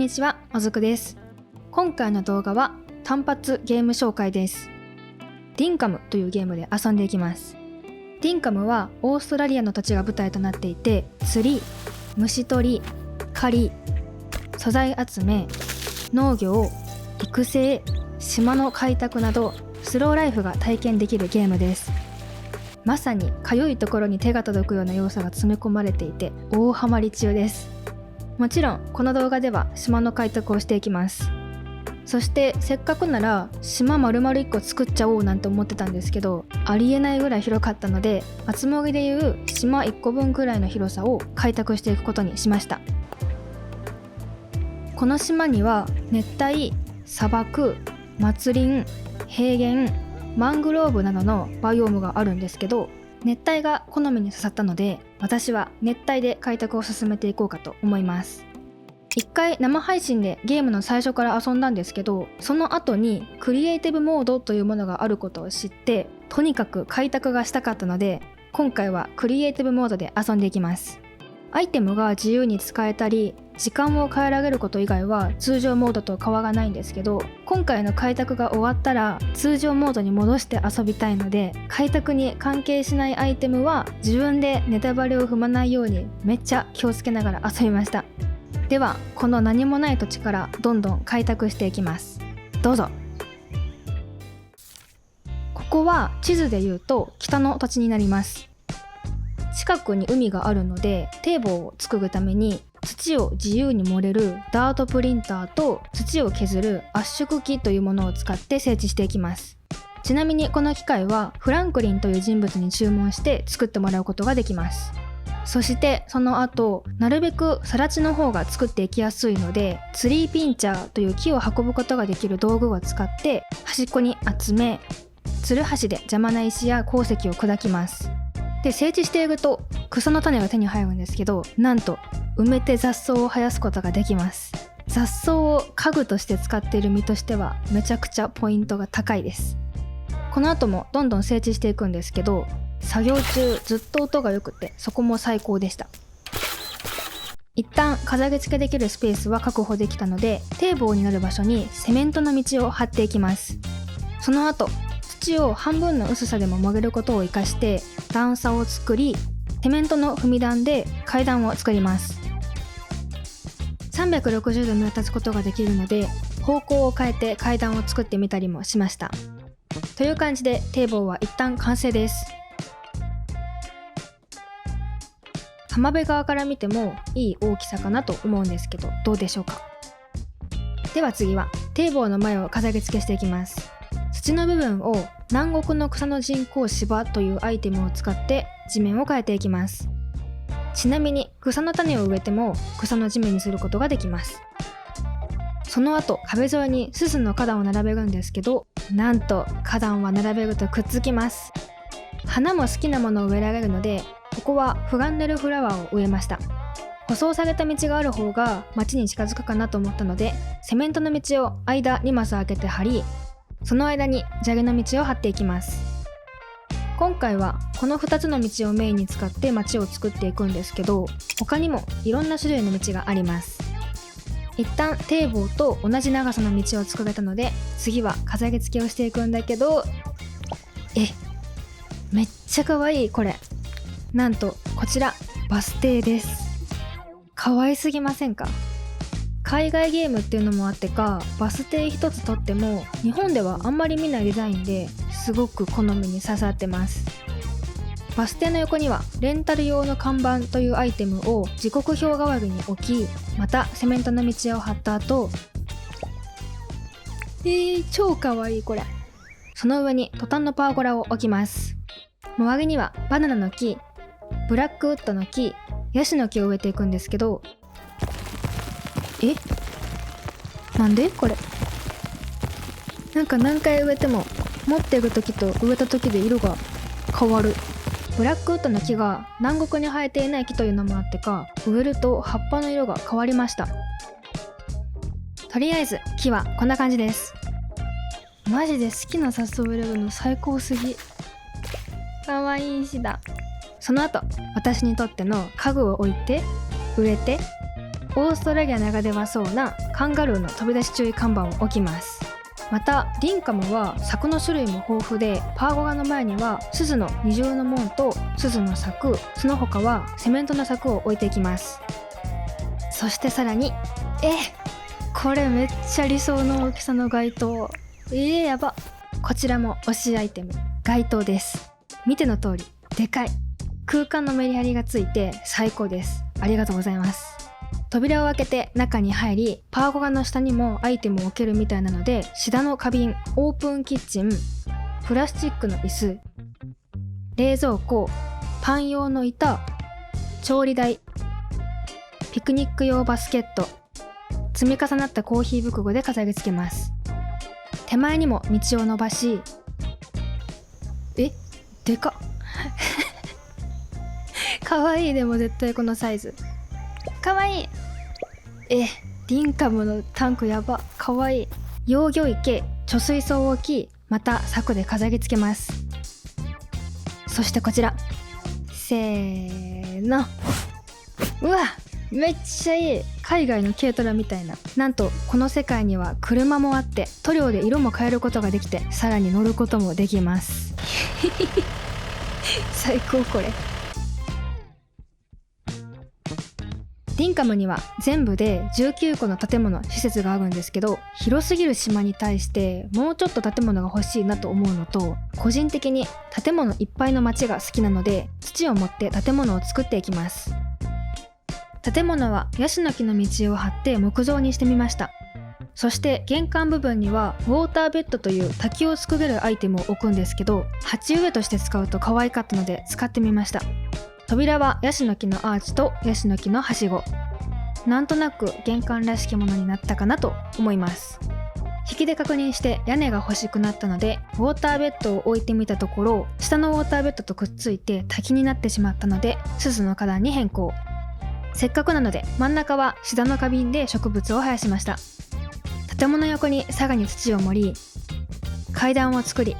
んにちは、あずくです。今回の動画は単発ゲーム紹介です。ディンカムというゲームで遊んでいきます。ディンカムはオーストラリアの土地が舞台となっていて、釣り、虫取り、狩り、素材集め、農業、育成、島の開拓などスローライフが体験できるゲームです。まさにかゆいところに手が届くような要素が詰め込まれていて大ハマり中です。もちろんこの動画では島の開拓をしていきます。そしてせっかくなら島丸々1個作っちゃおうなんて思ってたんですけど、ありえないぐらい広かったので、あつ森でいう島1個分くらいの広さを開拓していくことにしました。この島には熱帯、砂漠、松林、平原、マングローブなどのバイオームがあるんですけど、熱帯が好みに刺さったので、私は熱帯で開拓を進めていこうかと思います。一回生配信でゲームの最初から遊んだんですけど、その後にクリエイティブモードというものがあることを知って、とにかく開拓がしたかったので、今回はクリエイティブモードで遊んでいきます。アイテムが自由に使えたり、時間を変えられること以外は通常モードと変わらないんですけど、今回の開拓が終わったら通常モードに戻して遊びたいので、開拓に関係しないアイテムは自分でネタバレを踏まないようにめっちゃ気をつけながら遊びました。ではこの何もない土地からどんどん開拓していきます。どうぞ。ここは地図でいうと北の土地になります。近くに海があるので、堤防を作るために土を自由に盛れるダートプリンターと土を削る圧縮機というものを使って整地していきます。ちなみにこの機械はフランクリンという人物に注文して作ってもらうことができます。そしてその後、なるべく更地の方が作っていきやすいので、ツリーピンチャーという木を運ぶことができる道具を使って端っこに集め、ツルハシで邪魔な石や鉱石を砕きます。で、整地していると草の種が手に入るんですけど、なんと埋めて雑草を生やすことができます。雑草を家具として使っている身としてはめちゃくちゃポイントが高いです。この後もどんどん整地していくんですけど、作業中ずっと音が良くてそこも最高でした。一旦飾り付けできるスペースは確保できたので、堤防になる場所にセメントの道を張っていきます。その後、土を半分の薄さでも曲げることを生かして段差を作り、セメントの踏み段で階段を作ります。360度目立つことができるので、方向を変えて階段を作ってみたりもしました。という感じで堤防は一旦完成です。浜辺側から見てもいい大きさかなと思うんですけど、どうでしょうか。では次は堤防の前を飾り付けしていきます。土の部分を南国の草の人工芝というアイテムを使って地面を変えていきます。ちなみに草の種を植えても草の地面にすることができます。その後、壁沿いにススの花壇を並べるんですけど、なんと花壇は並べるとくっつきます。花も好きなものを植えられるので、ここはフガンネルフラワーを植えました。舗装された道がある方が街に近づくかなと思ったので、セメントの道を間2マス開けて張り、その間に砂利の道を張っていきます。今回はこの2つの道をメインに使って街を作っていくんですけど、他にもいろんな種類の道があります。一旦堤防と同じ長さの道を作れたので、次は飾り付けをしていくんだけど、めっちゃ可愛いこれ。なんとこちらバス停です。可愛すぎませんか？海外ゲームっていうのもあってか、バス停一つとっても日本ではあんまり見ないデザインですごく好みに刺さってます。バス停の横にはレンタル用の看板というアイテムを時刻表代わりに置き、またセメントの道を張った後、超かわいいこれ。その上にトタンのパーゴラを置きます。周りにはバナナの木、ブラックウッドの木、ヤシの木を植えていくんですけど、なんでこれ。なんか何回植えても持っている時と植えた時で色が変わる。ブラックウッドの木が南国に生えていない木というのもあってか、植えると葉っぱの色が変わりました。とりあえず木はこんな感じです。マジで好きな雑草を植えるの最高すぎ。かわいい石だ。その後、私にとっての家具を置いて植えて、オーストラリアならではそうなカンガルーの飛び出し注意看板を置きます。またリンカムは柵の種類も豊富で、パーゴラの前には鈴の二重の門と鈴の柵、その他はセメントの柵を置いていきます。そしてさらにこれめっちゃ理想の大きさの街灯。やば。こちらも推しアイテム、街灯です。見ての通りでかい。空間のメリハリがついて最高です。ありがとうございます。扉を開けて中に入り、パーゴラの下にもアイテムを置けるみたいなので、シダの花瓶、オープンキッチン、プラスチックの椅子、冷蔵庫、パン用の板、調理台、ピクニック用バスケット、積み重なったコーヒー袋で飾り付けます。手前にも道を伸ばし、でかっかわいい。でも絶対このサイズかわいい。リンカムのタンクやば、かわいい。幼魚池、貯水槽を置き、また柵で飾り付けます。そしてこちら、せーの。うわ、めっちゃいい。海外の軽トラみたいな。なんとこの世界には車もあって、塗料で色も変えることができて、さらに乗ることもできます最高。これリンカムには全部で19個の建物施設があるんですけど、広すぎる島に対してもうちょっと建物が欲しいなと思うのと、個人的に建物いっぱいの街が好きなので、土を持って建物を作っていきます。建物はヤシの木の道を張って木造にしてみました。そして玄関部分にはウォーターベッドという滝を作れるアイテムを置くんですけど、鉢植えとして使うと可愛かったので使ってみました。扉はヤシの木のアーチとヤシの木のはしご。なんとなく玄関らしきものになったかなと思います。引きで確認して屋根が欲しくなったので、ウォーターベッドを置いてみたところ、下のウォーターベッドとくっついて滝になってしまったので、鈴の花壇に変更。せっかくなので真ん中はシダの花瓶で植物を生やしました。建物横にさらに土を盛り、階段を作り、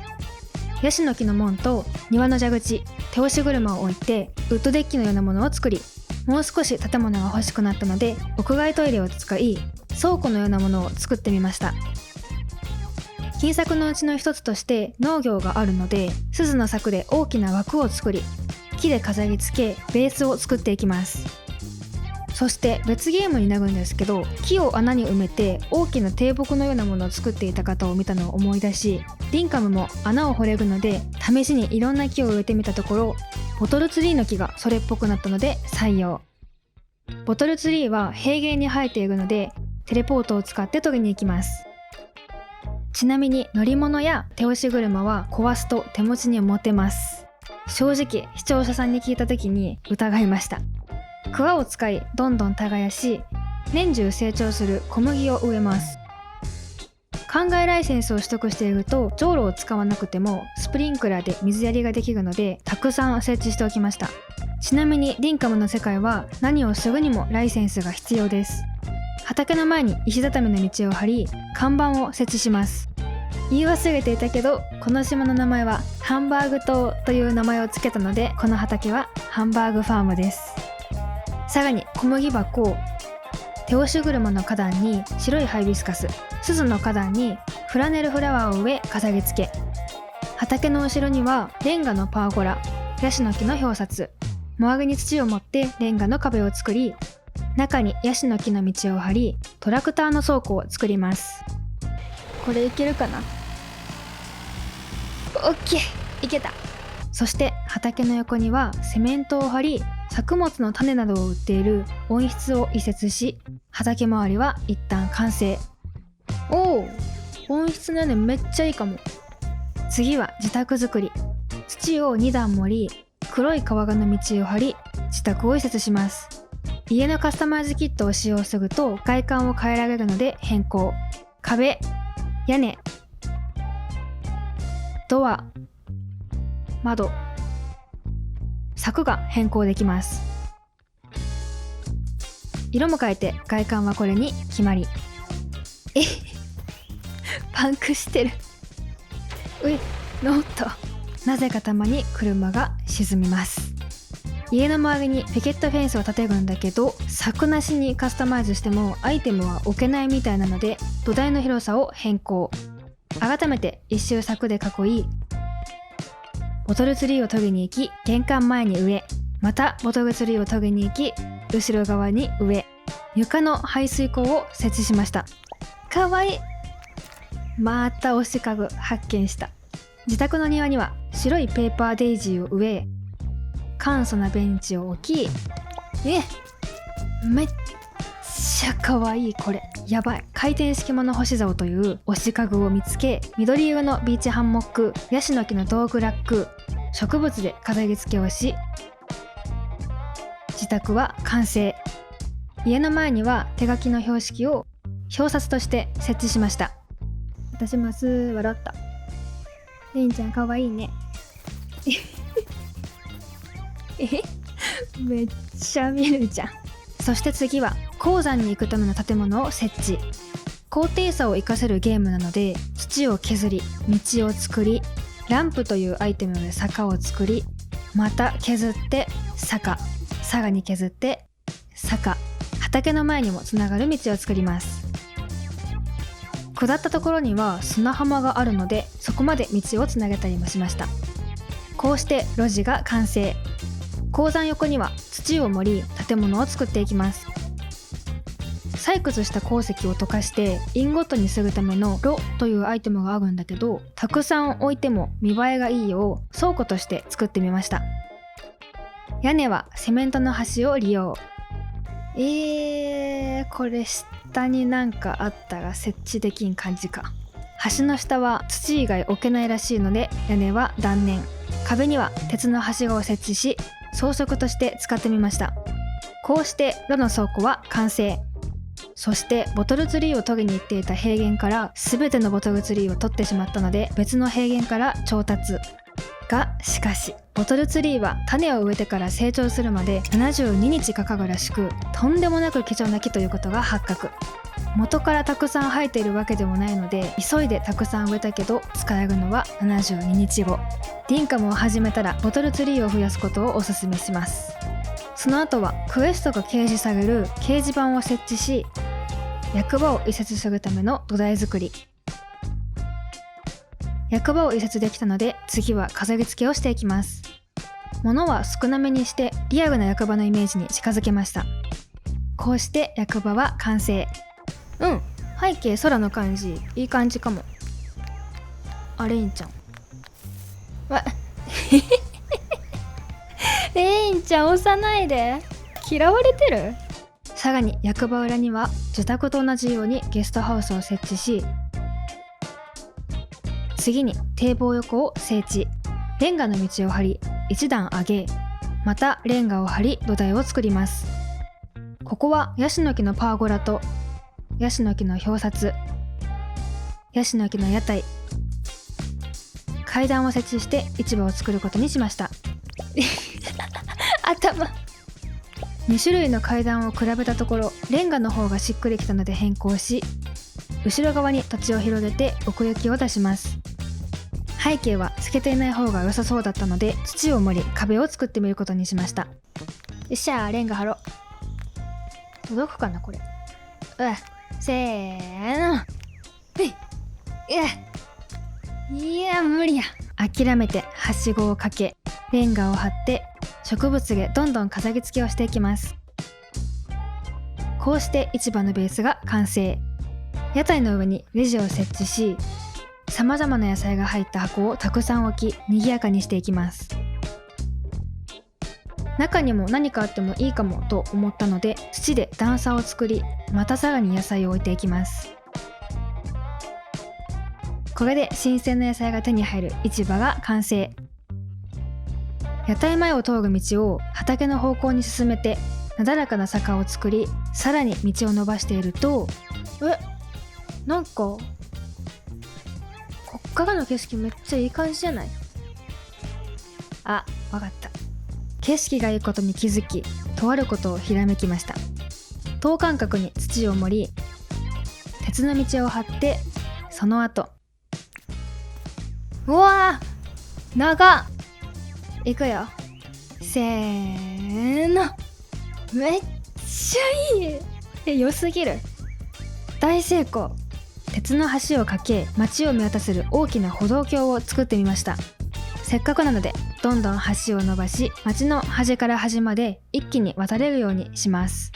ヤシの木の門と庭の蛇口、手押し車を置いてウッドデッキのようなものを作り、もう少し建物が欲しくなったので屋外トイレを使い、倉庫のようなものを作ってみました。金策のうちの一つとして農業があるので、鈴の柵で大きな枠を作り、木で飾り付けベースを作っていきます。そして別ゲームになるんですけど、木を穴に埋めて大きな低木のようなものを作っていた方を見たのを思い出し、リンカムも穴を掘れるので試しにいろんな木を植えてみたところ、ボトルツリーの木がそれっぽくなったので採用。ボトルツリーは平原に生えているのでテレポートを使って取りに行きます。ちなみに乗り物や手押し車は壊すと手持ちに持てます。正直視聴者さんに聞いた時に疑いました。桑を使いどんどん耕し、年中成長する小麦を植えます。灌漑ライセンスを取得していると、じょうろを使わなくてもスプリンクラーで水やりができるので、たくさん設置しておきました。ちなみにリンカムの世界は何をするにもライセンスが必要です。畑の前に石畳の道を張り、看板を設置します。言い忘れていたけど、この島の名前はハンバーグ島という名前を付けたので、この畑はハンバーグファームです。さらに小麦箱、手押し車の花壇に白いハイビスカス、鈴の花壇にフラネルフラワーを植え飾り付け、畑の後ろにはレンガのパーゴラ、ヤシの木の表札、周りに土を盛ってレンガの壁を作り、中にヤシの木の道を張り、トラクターの倉庫を作ります。これいけるかな？オッケー、いけた。そして畑の横にはセメントを張り、作物の種などを売っている温室を移設し、畑周りは一旦完成。おお、温室の屋根めっちゃいいかも。次は自宅作り。土を2段盛り、黒い瓦の道を張り、自宅を移設します。家のカスタマイズキットを使用すると外観を変えられるので変更。壁、屋根、ドア、窓、柵が変更できます。色も変えて外観はこれに決まり。パンクしてる。ノート。なぜかたまに車が沈みます。家の周りにピケットフェンスを立てるんだけど、柵なしにカスタマイズしてもアイテムは置けないみたいなので、土台の広さを変更。改めて一周柵で囲い、ボトルツリーを取りに行き、玄関前に植え、またボトルツリーを取りに行き、後ろ側に植え、床の排水溝を設置しました。かわいい。また推し家具発見した。自宅の庭には白いペーパーデイジーを植え、簡素なベンチを置き、めっちゃかわいい。これやばい。回転式物干し竿という推し家具を見つけ、緑色のビーチハンモック、ヤシの木の道具ラック、植物で飾り付けをし、自宅は完成。家の前には手書きの標識を表札として設置しました。私ます笑った。りんちゃんかわいいね。めっちゃ見るじゃん。そして次は鉱山に行くための建物を設置。高低差を生かせるゲームなので、土を削り道を作り、ランプというアイテムで坂を作り、また削って坂、さらに削って坂、畑の前にもつながる道を作ります。下ったところには砂浜があるので、そこまで道をつなげたりもしました。こうして路地が完成。鉱山横には土を盛り、建物を作っていきます。採掘した鉱石を溶かしてインゴットにするための炉というアイテムがあるんだけど、たくさん置いても見栄えがいいよう倉庫として作ってみました。屋根はセメントの端を利用。これ下になんかあったら設置できん感じか。橋の下は土以外置けないらしいので、屋根は断念。壁には鉄のはしごを設置し、装飾として使ってみました。こうして炉の倉庫は完成。そしてボトルツリーを取りに行っていた平原から全てのボトルツリーを取ってしまったので、別の平原から調達。がしかしボトルツリーは種を植えてから成長するまで72日かかるらしく、とんでもなく貴重な木ということが発覚。元からたくさん生えているわけでもないので、急いでたくさん植えたけど使えるのは72日後。ディンカムを始めたらボトルツリーを増やすことをおすすめします。その後はクエストが掲示される掲示板を設置し、役場を移設するための土台作り。役場を移設できたので、次は飾り付けをしていきます。物は少なめにしてリアルな役場のイメージに近づけました。こうして役場は完成。背景空の感じいい感じかも。レインちゃんレインちゃん押さないで。嫌われてる。さらに役場裏には自宅と同じようにゲストハウスを設置し、次に堤防横を整地、レンガの道を張り一段上げ、またレンガを張り土台を作ります。ここはヤシの木のパーゴラとヤシの木の表札、ヤシの木の屋台、階段を設置して市場を作ることにしました。頭。2種類の階段を比べたところ、レンガの方がしっくりきたので変更し、後ろ側に土地を広げて奥行きを出します。背景は透けていない方が良さそうだったので、土を盛り壁を作ってみることにしました。よっしゃー、レンガ張ろう。届くかなこれ。せーの。いや無理や。諦めてはしごをかけ、レンガを張って植物でどんどん飾り付けをしていきます。こうして市場のベースが完成。屋台の上にレジを設置し、さまざまな野菜が入った箱をたくさん置き、賑やかにしていきます。中にも何かあってもいいかもと思ったので、土で段差を作り、またさらに野菜を置いていきます。これで新鮮な野菜が手に入る市場が完成。屋台前を通る道を畑の方向に進めて、なだらかな坂を作り、さらに道を伸ばしていると、なんかこっからの景色めっちゃいい感じじゃない？わかった。景色がいいことに気づき、とあることをひらめきました。等間隔に土を盛り、鉄の道を張って、その後、うわー長っ。行くよ。せーの。めっちゃいい。良すぎる。大成功。鉄の橋を架け街を見渡せる大きな歩道橋を作ってみました。せっかくなのでどんどん橋を伸ばし、街の端から端まで一気に渡れるようにします。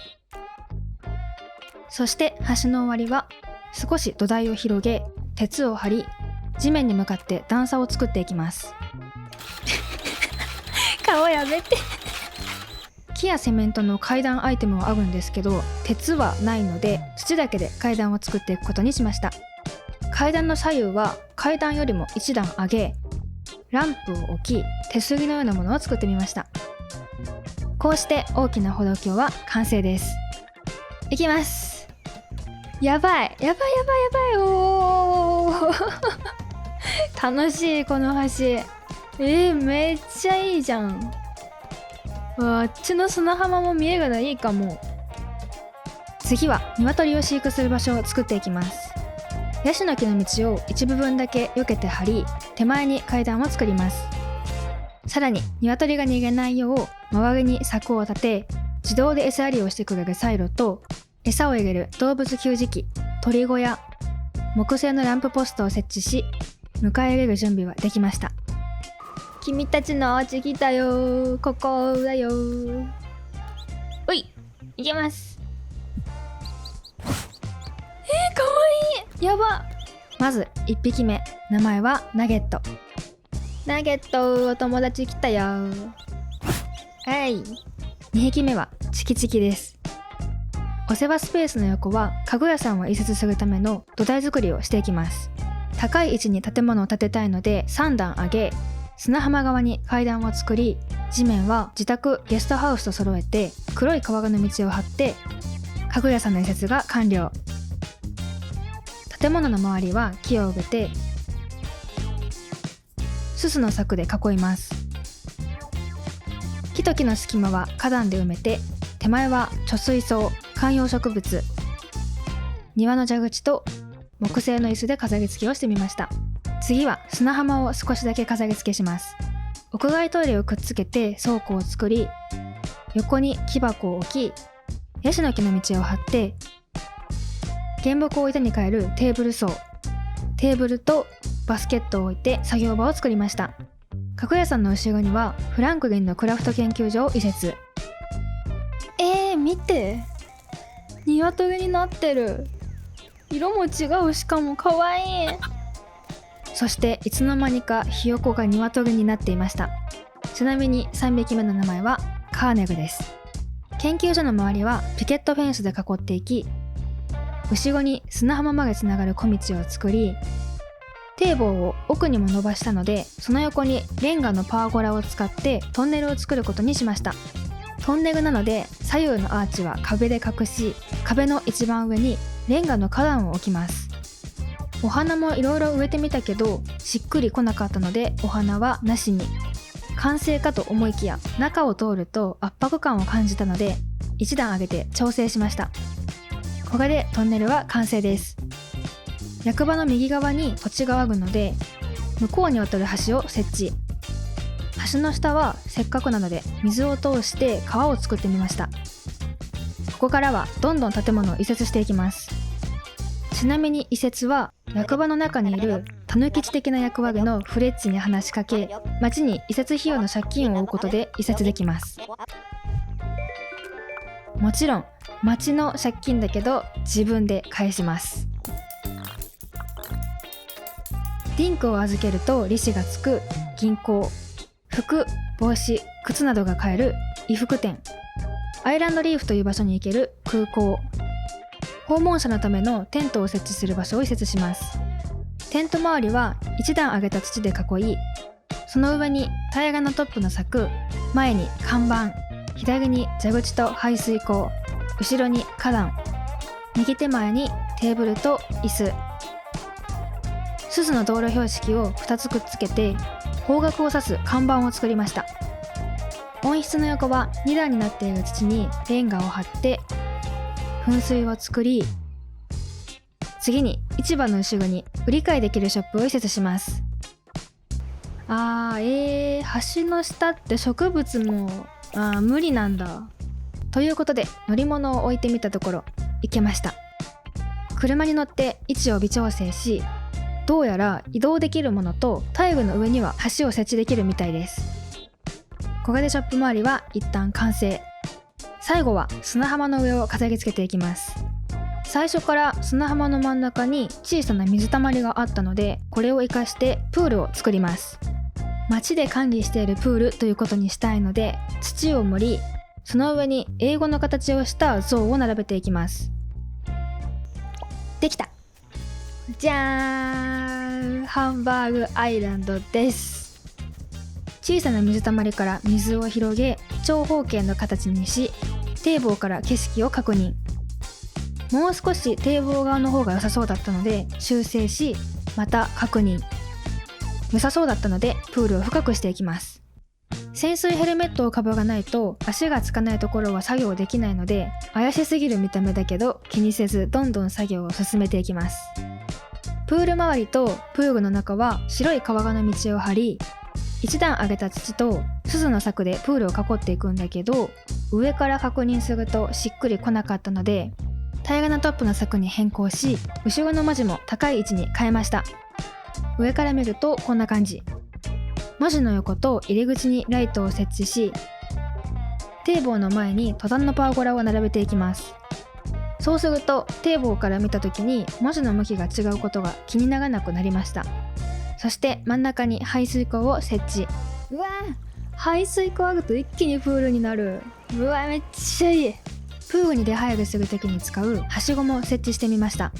そして橋の終わりは少し土台を広げ、鉄を張り、地面に向かって段差を作っていきます顔やめて木やセメントの階段アイテムはあるんですけど、鉄はないので土だけで階段を作っていくことにしました。階段の左右は階段よりも一段上げ、ランプを置き、手すりのようなものを作ってみました。こうして大きな歩道橋は完成です。いきます。やばいおー楽しいこの橋。めっちゃいいじゃん。あっちの砂浜も見えるのいいかも。次は鶏を飼育する場所を作っていきます。ヤシの木の道を一部分だけ避けて張り、手前に階段を作ります。さらに鶏が逃げないよう周りに柵を立て、自動で餌やりをしてくれるサイロと餌を入れる動物給餌器、鳥小屋、木製のランプポストを設置し、迎え入れる準備はできました。君たちのお家来たよ。ここだよ。おい、行けます。かわいい。やば。まず1匹目、名前はナゲット。ナゲット、お友達来たよ。はい。2匹目はチキチキです。お世話スペースの横は家具屋さんを移設するための土台作りをしていきます。高い位置に建物を建てたいので3段上げ、砂浜側に階段を作り、地面は自宅ゲストハウスと揃えて黒い川の道を張って家具屋さんの移設が完了。建物の周りは木を植えてススの柵で囲います。木と木の隙間は花壇で埋めて、手前は貯水槽、観葉植物、庭の蛇口と木製の椅子で飾り付けをしてみました。次は砂浜を少しだけ飾り付けします。屋外トイレをくっつけて倉庫を作り、横に木箱を置き、ヤシの木の道を張って原木を板に変えるテーブル層、テーブルとバスケットを置いて作業場を作りました。家具屋さんの後ろにはフランクリンのクラフト研究所を移設。見て、鶏になってる。色も違う。しかもかわいい。そしていつの間にかひよこが鶏になっていました。ちなみに3匹目の名前はカーネルです。研究所の周りはピケットフェンスで囲っていき、後ろに砂浜までつながる小道を作り、堤防を奥にも伸ばしたので、その横にレンガのパーゴラを使ってトンネルを作ることにしました。トンネルなので左右のアーチは壁で隠し、壁の一番上にレンガの花壇を置きます。お花もいろいろ植えてみたけどしっくりこなかったのでお花はなしに。完成かと思いきや中を通ると圧迫感を感じたので一段上げて調整しました。これでトンネルは完成です。役場の右側に土地があるので向こうに渡る橋を設置。橋の下はせっかくなので水を通して川を作ってみました。ここからはどんどん建物を移設していきます。ちなみに移設は役場の中にいるタヌキチ的な役割のフレッチに話しかけ、町に移設費用の借金を負うことで移設できます。もちろん町の借金だけど自分で返します。リンクを預けると利子がつく銀行、服、帽子、靴などが買える衣服店、アイランドリーフという場所に行ける空港、訪問者のためのテントを設置する場所を移設します。テント周りは一段上げた土で囲い、その上に平らなトップの柵、前に看板、左に蛇口と排水口、後ろに花壇、右手前にテーブルと椅子、ススの道路標識を2つくっつけて方角を指す看板を作りました。温室の横は2段になっている土にレンガを張って噴水を作り、次に市場の後ろに売り買いできるショップを移設します。橋の下って植物も無理なんだ。ということで乗り物を置いてみたところ行けました。車に乗って位置を微調整し、どうやら移動できるものとタイルの上には橋を設置できるみたいです。小金ショップ周りは一旦完成。最後は砂浜の上を飾り付けていきます。最初から砂浜の真ん中に小さな水たまりがあったので、これを生かしてプールを作ります。町で管理しているプールということにしたいので、土を盛り、その上に英語の形をした像を並べていきます。できた。じゃーん、ハンバーグアイランドです。小さな水たまりから水を広げ、長方形の形にし、堤防から景色を確認。もう少し堤防側の方が良さそうだったので修正し、また確認。良さそうだったのでプールを深くしていきます。潜水ヘルメットをかぶらないと足がつかないところは作業できないので、怪しすぎる見た目だけど気にせずどんどん作業を進めていきます。プール周りとプールの中は白い川の道を張り、一段上げた土と錫の柵でプールを囲っていくんだけど、上から確認するとしっくりこなかったので、平らなトップの柵に変更し、後ろの文字も高い位置に変えました。上から見るとこんな感じ。文字の横と入り口にライトを設置し、堤防の前に登山のパーゴラを並べていきます。そうすると堤防から見た時に文字の向きが違うことが気にならなくなりました。そして真ん中に排水溝を設置。うわー、排水溝あると一気にプールになる。うわー、めっちゃいい。プールに出入りする時に使うはしごも設置してみました。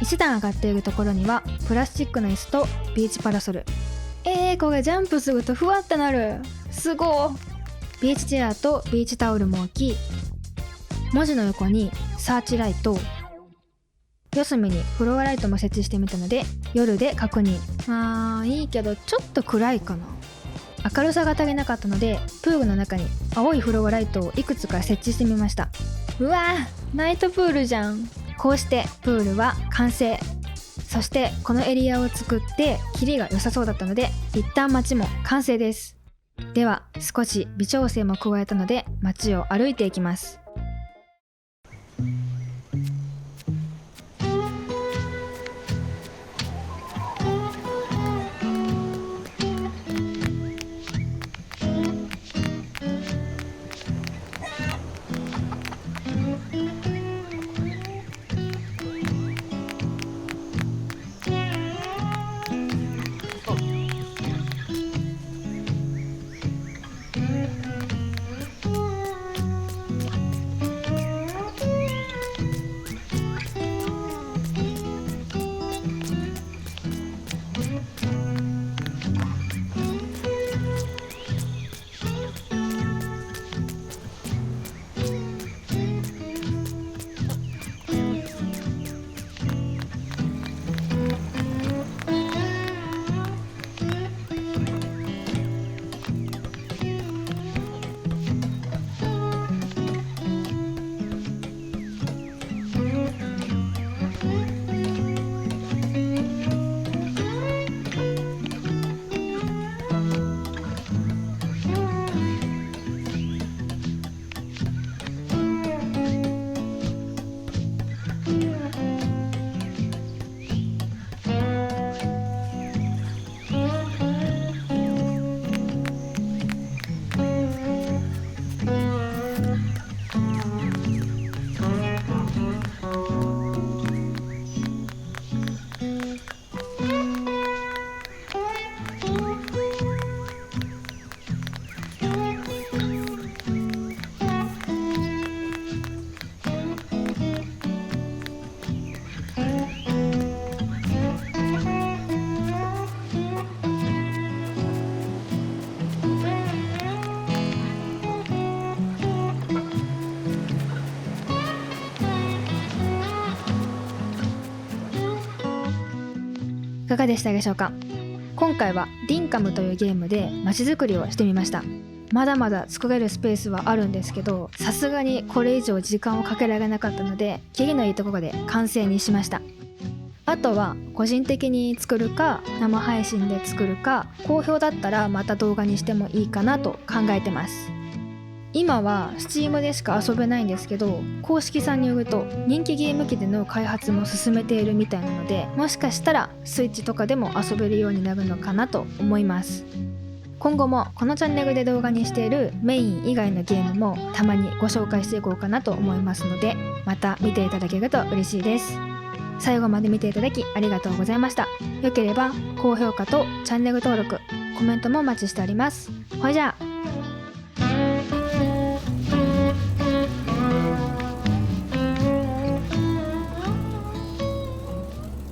一段上がっているところにはプラスチックの椅子とビーチパラソル。これジャンプするとふわってなる。すごー。ビーチチェアとビーチタオルも置き、文字の横にサーチライト、四隅にフロアライトも設置してみたので夜で確認。いいけどちょっと暗いかな。明るさが足りなかったのでプールの中に青いフロアライトをいくつか設置してみました。うわー、ナイトプールじゃん。こうしてプールは完成。そしてこのエリアを作ってキリが良さそうだったので一旦街も完成です。では少し微調整も加えたので街を歩いていきます。いかがでしたでしょうか。今回はディンカムというゲームで街づくりをしてみました。まだまだ作れるスペースはあるんですけど、さすがにこれ以上時間をかけられなかったので、切りのいいところで完成にしました。あとは個人的に作るか生配信で作るか、好評だったらまた動画にしてもいいかなと考えてます。今は Steam でしか遊べないんですけど、公式さんによると人気ゲーム機での開発も進めているみたいなので、もしかしたらスイッチとかでも遊べるようになるのかなと思います。今後もこのチャンネルで動画にしているメイン以外のゲームもたまにご紹介していこうかなと思いますので、また見ていただけると嬉しいです。最後まで見ていただきありがとうございました。よければ高評価とチャンネル登録、コメントもお待ちしております。ほいじゃあ。